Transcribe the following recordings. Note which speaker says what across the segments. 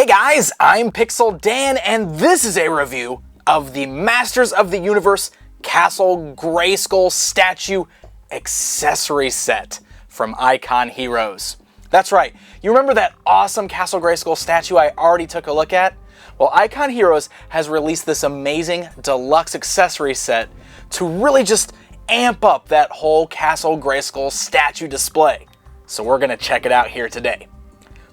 Speaker 1: Hey guys, I'm Pixel Dan, and this is a review of the Masters of the Universe Castle Grayskull Statue Accessory Set from Icon Heroes. That's right, you remember that awesome Castle Grayskull statue I already took a look at? Well, Icon Heroes has released this amazing deluxe accessory set to really just amp up that whole Castle Grayskull statue display. So we're gonna check it out here today.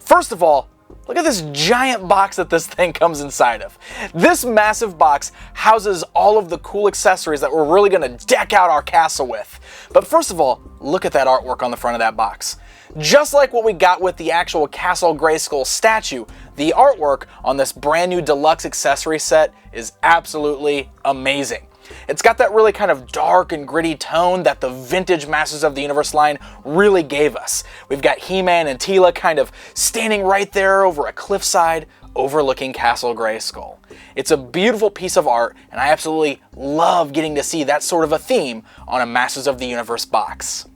Speaker 1: First of all, look at this giant box that this thing comes inside of. This massive box houses all of the cool accessories that we're really going to deck out our castle with. But first of all, look at that artwork on the front of that box. Just like what we got with the actual Castle Grayskull statue, the artwork on this brand new deluxe accessory set is absolutely amazing. It's got that really kind of dark and gritty tone that the vintage Masters of the Universe line really gave us. We've got He-Man and Teela kind of standing right there over a cliffside overlooking Castle Grayskull. It's a beautiful piece of art, and I absolutely love getting to see that sort of a theme on a Masters of the Universe box.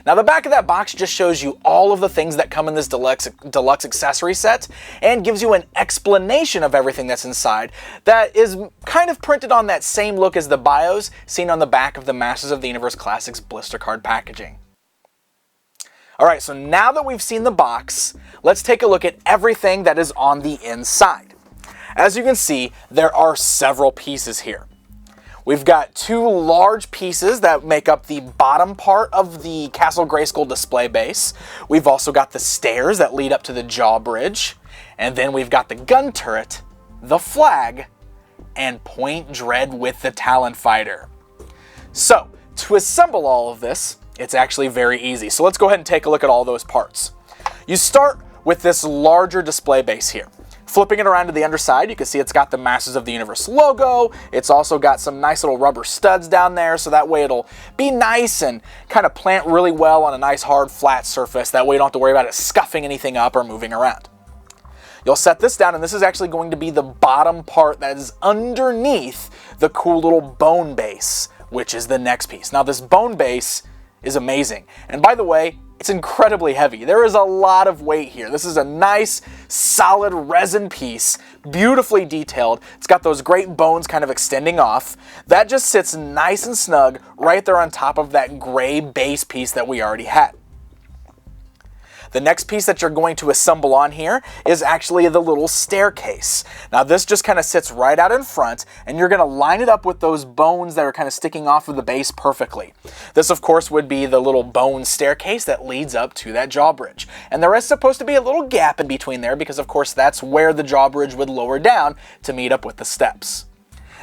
Speaker 1: Now the back of that box just shows you all of the things that come in this deluxe accessory set and gives you an explanation of everything that's inside that is kind of printed on that same look as the bios seen on the back of the Masters of the Universe Classics blister card packaging. Alright, so now that we've seen the box, let's take a look at everything that is on the inside. As you can see, there are several pieces here. We've got two large pieces that make up the bottom part of the Castle Grayskull display base. We've also got the stairs that lead up to the drawbridge. And then we've got the gun turret, the flag, and Point Dread with the Talon Fighter. So, to assemble all of this, it's actually very easy. So let's go ahead and take a look at all those parts. You start with this larger display base here. Flipping it around to the underside, you can see it's got the Masters of the Universe logo. It's also got some nice little rubber studs down there, so that way it'll be nice and kind of plant really well on a nice hard flat surface. That way you don't have to worry about it scuffing anything up or moving around. You'll set this down, and this is actually going to be the bottom part that is underneath the cool little bone base, which is the next piece. Now this bone base is amazing, and by the way, it's incredibly heavy. There is a lot of weight here. This is a nice, solid resin piece, beautifully detailed. It's got those great bones kind of extending off. That just sits nice and snug right there on top of that gray base piece that we already had. The next piece that you're going to assemble on here is actually the little staircase. Now this just kind of sits right out in front, and you're going to line it up with those bones that are kind of sticking off of the base perfectly. This of course would be the little bone staircase that leads up to that drawbridge. And there is supposed to be a little gap in between there because of course that's where the drawbridge would lower down to meet up with the steps.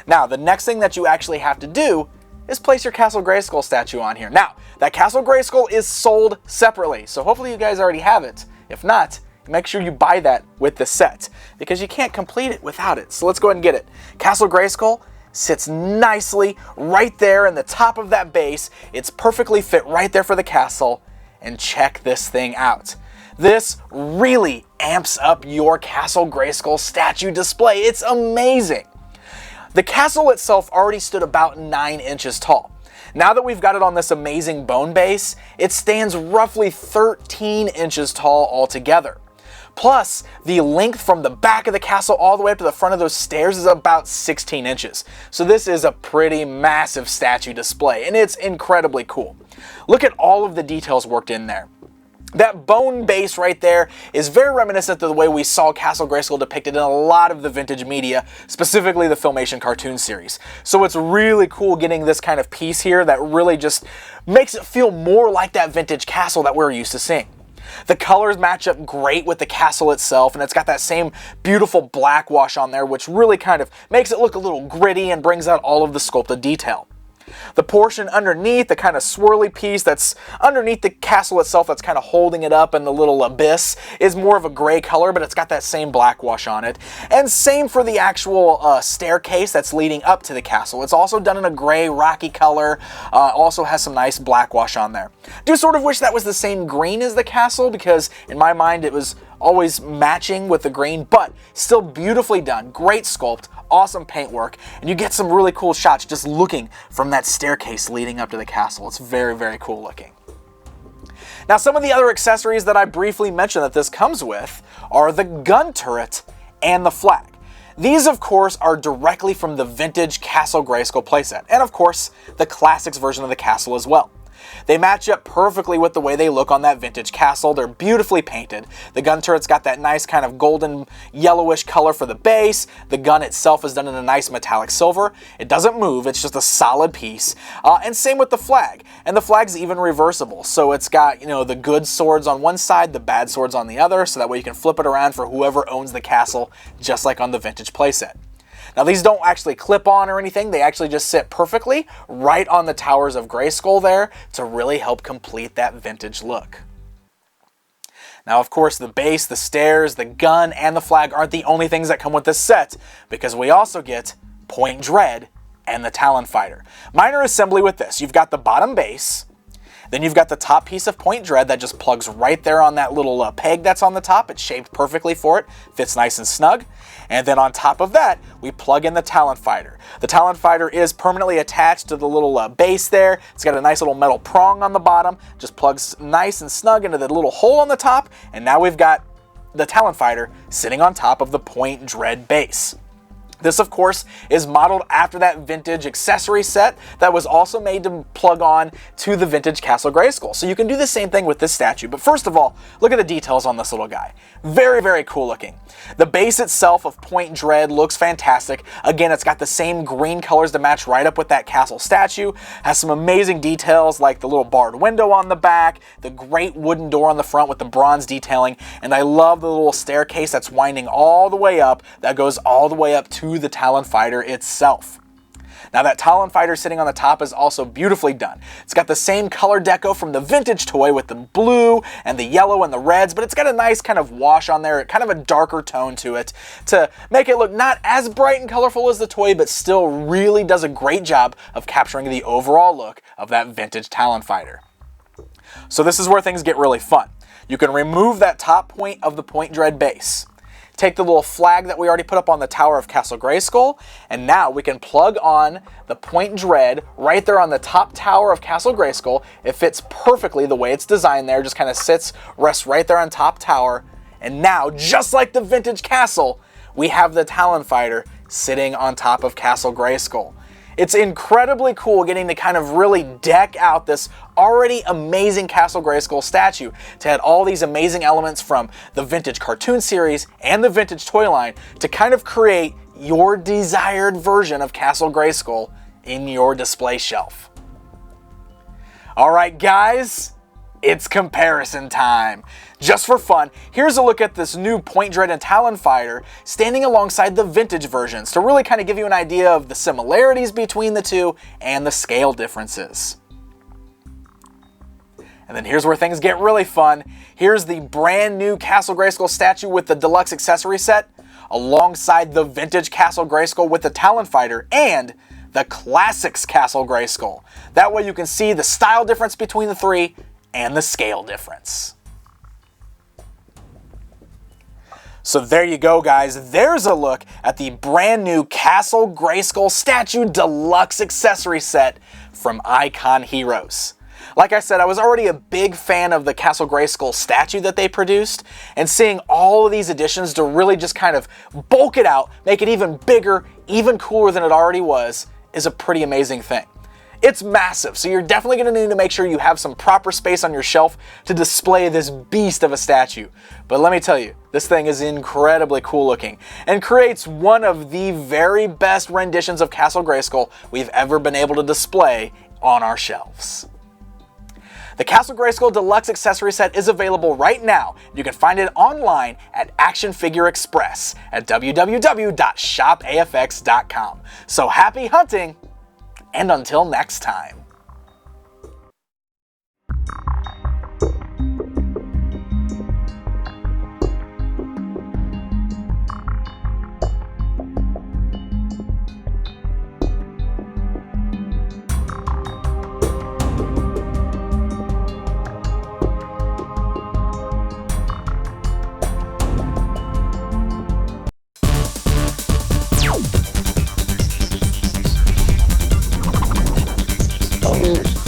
Speaker 1: Now the next thing that you actually have to do is place your Castle Grayskull statue on here. Now, that Castle Grayskull is sold separately, so hopefully you guys already have it. If not, make sure you buy that with the set, because you can't complete it without it. So let's go ahead and get it. Castle Grayskull sits nicely right there in the top of that base. It's perfectly fit right there for the castle, and check this thing out. This really amps up your Castle Grayskull statue display. It's amazing. The castle itself already stood about 9 inches tall. Now that we've got it on this amazing bone base, it stands roughly 13 inches tall altogether. Plus, the length from the back of the castle all the way up to the front of those stairs is about 16 inches. So this is a pretty massive statue display, and it's incredibly cool. Look at all of the details worked in there. That bone base right there is very reminiscent of the way we saw Castle Grayskull depicted in a lot of the vintage media, specifically the Filmation cartoon series. So it's really cool getting this kind of piece here that really just makes it feel more like that vintage castle that we're used to seeing. The colors match up great with the castle itself, and it's got that same beautiful black wash on there, which really kind of makes it look a little gritty and brings out all of the sculpted detail. The portion underneath, the kind of swirly piece that's underneath the castle itself that's kind of holding it up in the little abyss, is more of a gray color, but it's got that same black wash on it. And same for the actual staircase that's leading up to the castle. It's also done in a gray, rocky color, also has some nice black wash on there. Do sort of wish that was the same green as the castle, because in my mind it was always matching with the green, but still beautifully done. Great sculpt, awesome paintwork, and you get some really cool shots just looking from that staircase leading up to the castle. It's very, very cool looking. Now, some of the other accessories that I briefly mentioned that this comes with are the gun turret and the flag. These, of course, are directly from the vintage Castle Grayskull playset, and of course, the classics version of the castle as well. They match up perfectly with the way they look on that vintage castle. They're beautifully painted. The gun turret's got that nice kind of golden yellowish color for the base. The gun itself is done in a nice metallic silver. It doesn't move, it's just a solid piece. And same with the flag. And the flag's even reversible. So it's got, the good swords on one side, the bad swords on the other, so that way you can flip it around for whoever owns the castle, just like on the vintage playset. Now, these don't actually clip on or anything, they actually just sit perfectly right on the towers of Grayskull there to really help complete that vintage look. Now, of course, the base, the stairs, the gun, and the flag aren't the only things that come with this set, because we also get Point Dread and the Talon Fighter. Minor assembly with this. You've got the bottom base, then you've got the top piece of Point Dread that just plugs right there on that little peg that's on the top. It's shaped perfectly for it, fits nice and snug. And then on top of that, we plug in the Talon Fighter. The Talon Fighter is permanently attached to the little base there. It's got a nice little metal prong on the bottom, just plugs nice and snug into the little hole on the top, and now we've got the Talon Fighter sitting on top of the Point Dread base. This, of course, is modeled after that vintage accessory set that was also made to plug on to the vintage Castle Grayskull. So you can do the same thing with this statue. But first of all, look at the details on this little guy. Very, very cool looking. The base itself of Point Dread looks fantastic. Again, it's got the same green colors to match right up with that castle statue. Has some amazing details like the little barred window on the back, the great wooden door on the front with the bronze detailing, and I love the little staircase that's winding all the way up, that goes all the way up to the Talon Fighter itself. Now, that Talon Fighter sitting on the top is also beautifully done. It's got the same color deco from the vintage toy with the blue and the yellow and the reds, but it's got a nice kind of wash on there, kind of a darker tone to it to make it look not as bright and colorful as the toy, but still really does a great job of capturing the overall look of that vintage Talon Fighter. So this is where things get really fun. You can remove that top point of the Point Dread base. Take the little flag that we already put up on the Tower of Castle Grayskull, and now we can plug on the Point Dread right there on the top tower of Castle Grayskull. It fits perfectly the way it's designed there, just kind of rests right there on top tower. And now, just like the vintage castle, we have the Talon Fighter sitting on top of Castle Grayskull. It's incredibly cool getting to kind of really deck out this already amazing Castle Grayskull statue to add all these amazing elements from the vintage cartoon series and the vintage toy line to kind of create your desired version of Castle Grayskull in your display shelf. All right, guys, it's comparison time. Just for fun, here's a look at this new Point Dread and Talon Fighter standing alongside the vintage versions to really kind of give you an idea of the similarities between the two and the scale differences. And then here's where things get really fun. Here's the brand new Castle Grayskull statue with the deluxe accessory set, alongside the vintage Castle Grayskull with the Talon Fighter and the classics Castle Grayskull. That way you can see the style difference between the three and the scale difference. So there you go, guys. There's a look at the brand new Castle Grayskull statue deluxe accessory set from Icon Heroes. Like I said, I was already a big fan of the Castle Grayskull statue that they produced, and seeing all of these additions to really just kind of bulk it out, make it even bigger, even cooler than it already was, is a pretty amazing thing. It's massive, so you're definitely going to need to make sure you have some proper space on your shelf to display this beast of a statue. But let me tell you, this thing is incredibly cool looking and creates one of the very best renditions of Castle Grayskull we've ever been able to display on our shelves. The Castle Grayskull Deluxe Accessory Set is available right now. You can find it online at Action Figure Express at www.shopafx.com. So happy hunting! And until next time.
Speaker 2: Oh.